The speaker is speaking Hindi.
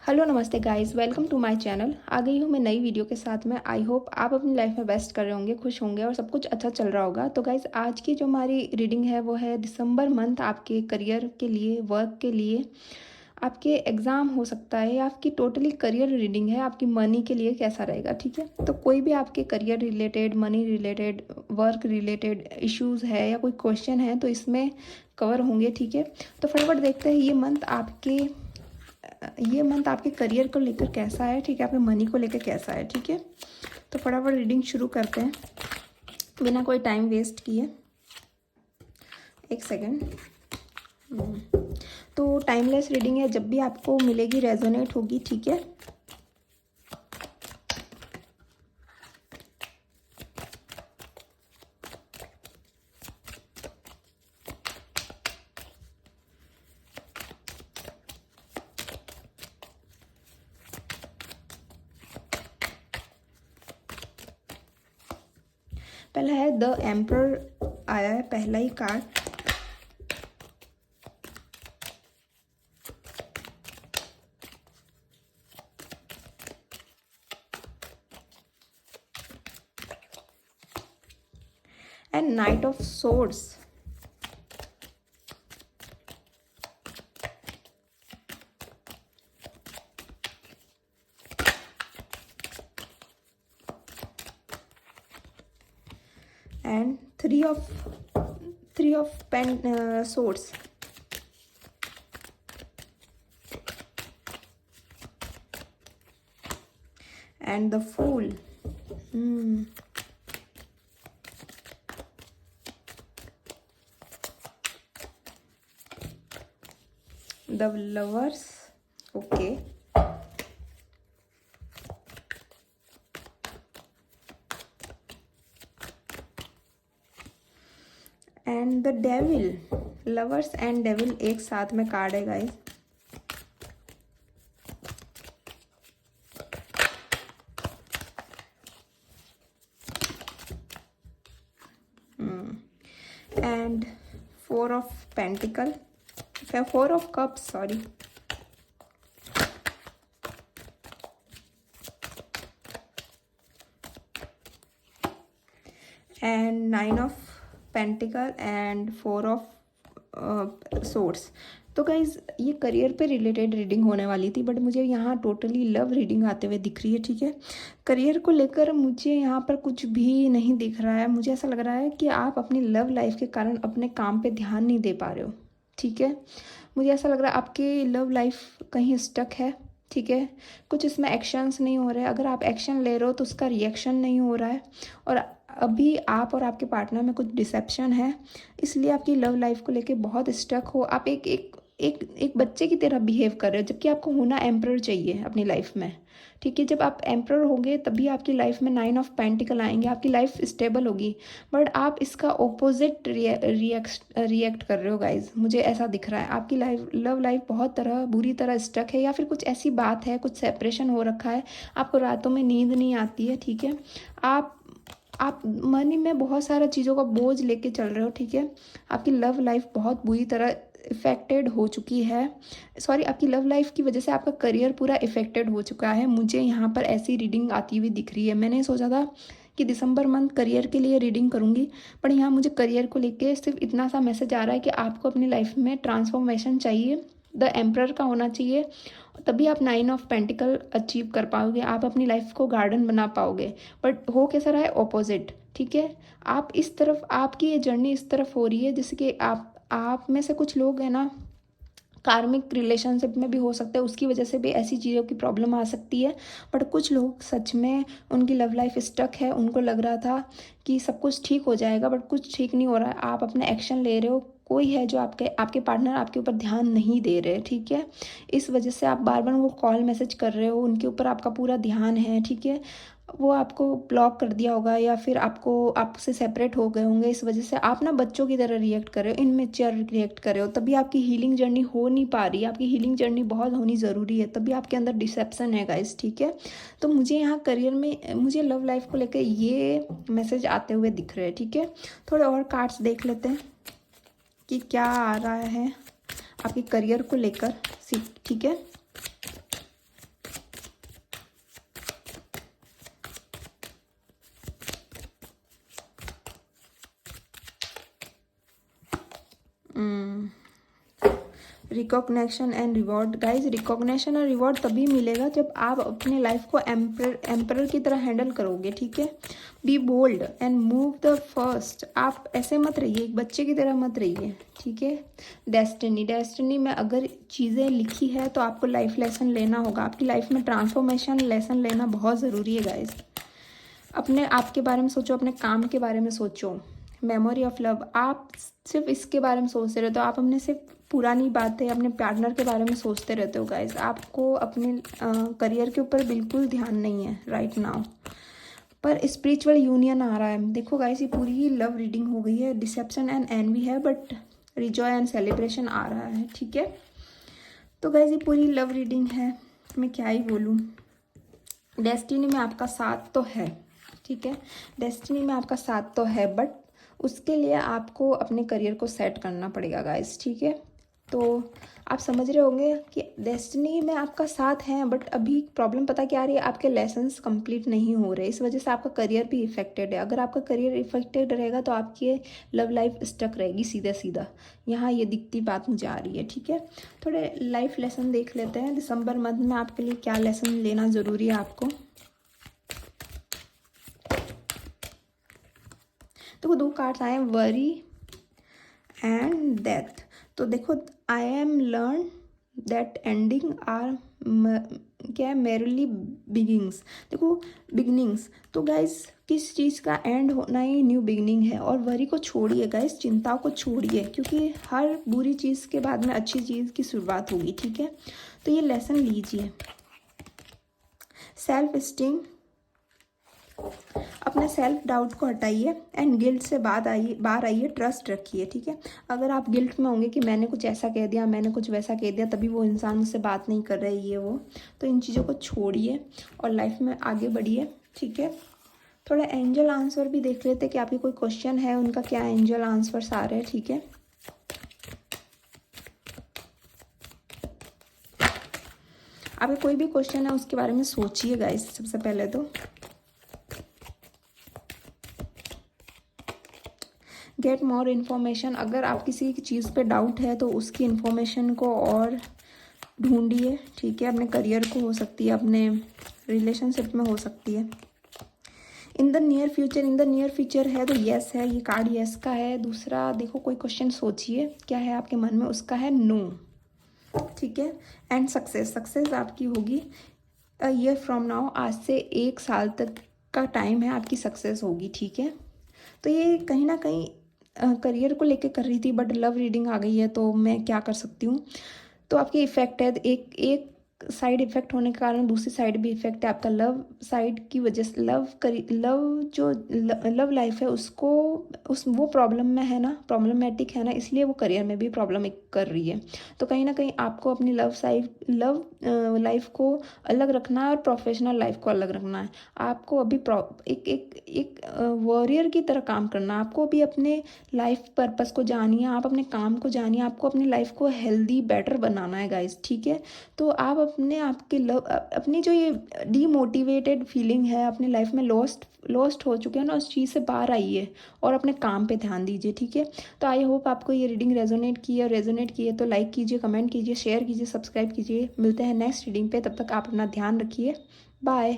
हेलो नमस्ते guys, welcome to my channel. आ गई हूँ मैं नई वीडियो के साथ में। आई होप आप अपनी लाइफ में बेस्ट कर रहे होंगे, खुश होंगे और सब कुछ अच्छा चल रहा होगा। तो गाइस, आज की जो हमारी रीडिंग है वो है दिसंबर मंथ आपके करियर के लिए, वर्क के लिए, आपके एग्ज़ाम हो सकता है, या आपकी टोटली करियर रीडिंग है आपकी मनी के लिए कैसा रहेगा। ठीक है, तो कोई भी आपके career related, money related, work related issues है या कोई क्वेश्चन है तो इसमें कवर होंगे। ठीक है, तो फटाफट देखते हैं ये मंथ आपके करियर को लेकर कैसा है। ठीक है, आपके मनी को लेकर कैसा है। ठीक है, तो फटाफट रीडिंग शुरू करते हैं बिना कोई टाइम वेस्ट किए। एक सेकेंड। तो टाइमलेस रीडिंग है, जब भी आपको मिलेगी रेजोनेट होगी। ठीक है, पहला है द एम्परर, आया है पहला ही card. And knight of swords. And three of pen swords. And the fool. The lovers. Okay, and the devil. Lovers and devil एक साथ में कार्ड है guys. And four of pentacle, four of cups, sorry. And nine of pentacle and four of swords. तो गाइज, ये करियर पे रिलेटेड रीडिंग होने वाली थी, बट मुझे यहाँ टोटली लव रीडिंग आते हुए दिख रही है। ठीक है, करियर को लेकर मुझे यहाँ पर कुछ भी नहीं दिख रहा है। मुझे ऐसा लग रहा है कि आप अपनी लव लाइफ के कारण अपने काम पे ध्यान नहीं दे पा रहे हो। ठीक है, मुझे ऐसा लग रहा है आपकी लव लाइफ कहीं स्टक है। ठीक है, कुछ इसमें एक्शंस नहीं हो रहे। अगर आप एक्शन ले रहे हो तो उसका रिएक्शन नहीं हो रहा है, और अभी आप और आपके पार्टनर में कुछ डिसेप्शन है, इसलिए आपकी लव लाइफ को लेके बहुत स्टक हो। आप एक एक एक एक बच्चे की तरह बिहेव कर रहे हो, जबकि आपको होना एम्परर चाहिए अपनी लाइफ में। ठीक है, जब आप एम्परर होंगे तभी आपकी लाइफ में नाइन ऑफ पेंटिकल आएंगे, आपकी लाइफ स्टेबल होगी। बट आप इसका ओपोजिट रिएक्ट कर रहे हो गाइज। मुझे ऐसा दिख रहा है आपकी लाइफ, लव लाइफ बहुत बुरी तरह स्टक है, या फिर कुछ ऐसी बात है, कुछ सेपरेशन हो रखा है, आपको रातों में नींद नहीं आती है। ठीक है, आप मनी में बहुत सारा चीज़ों का बोझ लेके चल रहे हो। ठीक है, आपकी लव लाइफ बहुत बुरी तरह इफ़ेक्टेड हो चुकी है। सॉरी, आपकी लव लाइफ की वजह से आपका करियर पूरा इफ़ेक्टेड हो चुका है। मुझे यहाँ पर ऐसी रीडिंग आती हुई दिख रही है। मैंने सोचा था कि दिसंबर मंथ करियर के लिए रीडिंग करूँगी, पर यहाँ मुझे करियर को लेके सिर्फ इतना सा मैसेज आ रहा है कि आपको अपनी लाइफ में ट्रांसफॉर्मेशन चाहिए, द एम्परर का होना चाहिए, तभी आप नाइन ऑफ पेंटिकल अचीव कर पाओगे, आप अपनी लाइफ को गार्डन बना पाओगे। बट हो कैसा रहा है, ऑपोजिट। ठीक है, आप इस तरफ, आपकी ये जर्नी इस तरफ हो रही है जैसे कि आप में से कुछ लोग हैं ना, कार्मिक रिलेशनशिप में भी हो सकते हैं, उसकी वजह से भी ऐसी चीज़ों की प्रॉब्लम आ सकती है। बट कुछ लोग सच में, उनकी लव लाइफ स्टक है, उनको लग रहा था कि सब कुछ ठीक हो जाएगा, बट कुछ ठीक नहीं हो रहा है। आप अपने एक्शन ले रहे हो, कोई है जो आपके आपके पार्टनर आपके ऊपर ध्यान नहीं दे रहे। ठीक है, इस वजह से आप बार बार वो कॉल मैसेज कर रहे हो, उनके ऊपर आपका पूरा ध्यान है। ठीक है, वो आपको ब्लॉक कर दिया होगा, या फिर आपसे सेपरेट हो गए होंगे। इस वजह से आप ना बच्चों की तरह रिएक्ट कर रहे हो, इनमेच्योर रिएक्ट कर रहे हो, तभी आपकी हीलिंग जर्नी हो नहीं पा रही है। आपकी हीलिंग जर्नी बहुत होनी ज़रूरी है, तभी आपके अंदर डिसेप्शन है गाइस। ठीक है, तो मुझे यहाँ करियर में, मुझे लव लाइफ को लेकर ये मैसेज आते हुए दिख रहे हैं। ठीक है, थोड़े और कार्ड्स देख लेते हैं कि क्या आ रहा है आपके करियर को लेकर। ठीक है, recognition and reward. Guys recognition और रिवॉर्ड तभी मिलेगा जब आप अपने लाइफ को एम्परर की तरह हैंडल करोगे, ठीक है। Be bold and move the first. आप ऐसे मत रहिए, एक बच्चे की तरह मत रहिए, ठीक है। डेस्टिनी में अगर चीज़ें लिखी है तो आपको लाइफ लेसन लेना होगा। आपकी लाइफ में ट्रांसफॉर्मेशन लेसन लेना बहुत ज़रूरी है गाइज। अपने आप के बारे में सोचो, अपने काम के बारे में सोचो। मेमोरी ऑफ लव, आप सिर्फ इसके बारे में सोचते रहते हो, आप अपने सिर्फ पुरानी बातें अपने पार्टनर के बारे में सोचते रहते हो गाइज। आपको अपने करियर के ऊपर बिल्कुल ध्यान नहीं है राइट नाउ। पर स्पिरिचुअल यूनियन आ रहा है। देखो गाइज ये पूरी लव रीडिंग हो गई है, डिसेप्शन एंड एनवी है, बट रिजॉय एंड सेलिब्रेशन आ रहा है, ठीक है। तो गाइज ये पूरी लव रीडिंग है, मैं क्या ही बोलूँ। डेस्टिनी में आपका साथ तो है, ठीक है। डेस्टिनी में आपका साथ तो है, बट उसके लिए आपको अपने करियर को सेट करना पड़ेगा गाइस, ठीक है। तो आप समझ रहे होंगे कि डेस्टिनी में आपका साथ है, बट अभी प्रॉब्लम पता क्या आ रही है, आपके लेसन्स कंप्लीट नहीं हो रहे, इस वजह से आपका करियर भी इफेक्टेड है। अगर आपका करियर इफेक्टेड रहेगा तो आपकी लव लाइफ स्टक रहेगी सीधा सीधा। यहाँ ये दिखती बात मुझे आ रही है, ठीक है। थोड़े लाइफ लेसन देख लेते हैं दिसंबर मंथ में आपके लिए क्या लेसन लेना ज़रूरी है आपको। देखो दो कार्ड्स आए हैं, वरी एंड डेथ। तो देखो I am learn that ending are क्या है, मेरली बिगिंग्स। देखो बिगिनिंग्स, तो गाइज किस चीज़ का एंड होना ही न्यू बिगिनिंग है। और वरी को छोड़िए गाइज, चिंताओं को छोड़िए, क्योंकि हर बुरी चीज़ के बाद में अच्छी चीज़ की शुरुआत होगी, ठीक है। तो ये लेसन लीजिए। सेल्फ स्टीम, अपने सेल्फ डाउट को हटाइए एंड गिल्ट से बाहर आइए, ट्रस्ट रखिए, ठीक है। अगर आप गिल्ट में होंगे कि मैंने कुछ ऐसा कह दिया, मैंने कुछ वैसा कह दिया, तभी वो इंसान मुझसे बात नहीं कर रहा है ये वो, तो इन चीज़ों को छोड़िए और लाइफ में आगे बढ़िए, ठीक है। थोड़ा एंजल आंसर भी देख लेते कि आपकी कोई क्वेश्चन है, उनका क्या एंजल आंसर्स आ रहे हैं, ठीक है। आपका कोई भी क्वेश्चन है उसके बारे में सोचिए गाइस सबसे पहले तो। गेट मोर इन्फॉर्मेशन, अगर आप किसी चीज़ पे डाउट है तो उसकी इन्फॉर्मेशन को और ढूंढिए, ठीक है। अपने करियर को हो सकती है, अपने रिलेशनशिप में हो सकती है। इन द नियर फ्यूचर है तो यस है, ये कार्ड यस का है। दूसरा देखो कोई क्वेश्चन सोचिए क्या है आपके मन में, उसका है नो, ठीक है। एंड सक्सेस आपकी होगी अ ईयर फ्रॉम नाउ, आज से 1 साल तक का टाइम है, आपकी सक्सेस होगी, ठीक है। तो ये कहीं ना कहीं करियर को लेके कर रही थी, बट लव रीडिंग आ गई है तो मैं क्या कर सकती हूँ। तो आपकी इफेक्ट है, एक साइड इफेक्ट होने के कारण दूसरी साइड भी इफेक्ट है आपका लव साइड की वजह से। लव लाइफ है उसको वो प्रॉब्लम में है ना, प्रॉब्लमेटिक है ना, इसलिए वो करियर में भी प्रॉब्लम कर रही है। तो कहीं ना कहीं आपको अपनी लव लाइफ को अलग रखना है और प्रोफेशनल लाइफ को अलग रखना है। आपको अभी एक वॉरियर की तरह काम करना है। आपको अभी अपने लाइफ पर्पस को जानिए, आप अपने काम को जानिए, आपको अपनी लाइफ को हेल्दी बेटर बनाना है गाइस, ठीक है। तो आप अपने आपके अपनी जो ये डीमोटिवेटेड फीलिंग है, अपनी लाइफ में लॉस्ट हो चुके हैं ना, उस चीज़ से बाहर आइए और अपने काम पे ध्यान दीजिए, ठीक है। तो आई होप आपको ये रीडिंग रेजोनेट की है तो लाइक कीजिए, कमेंट कीजिए, शेयर कीजिए, सब्सक्राइब कीजिए। मिलते हैं नेक्स्ट रीडिंग पे, तब तक आप अपना ध्यान रखिए, बाय।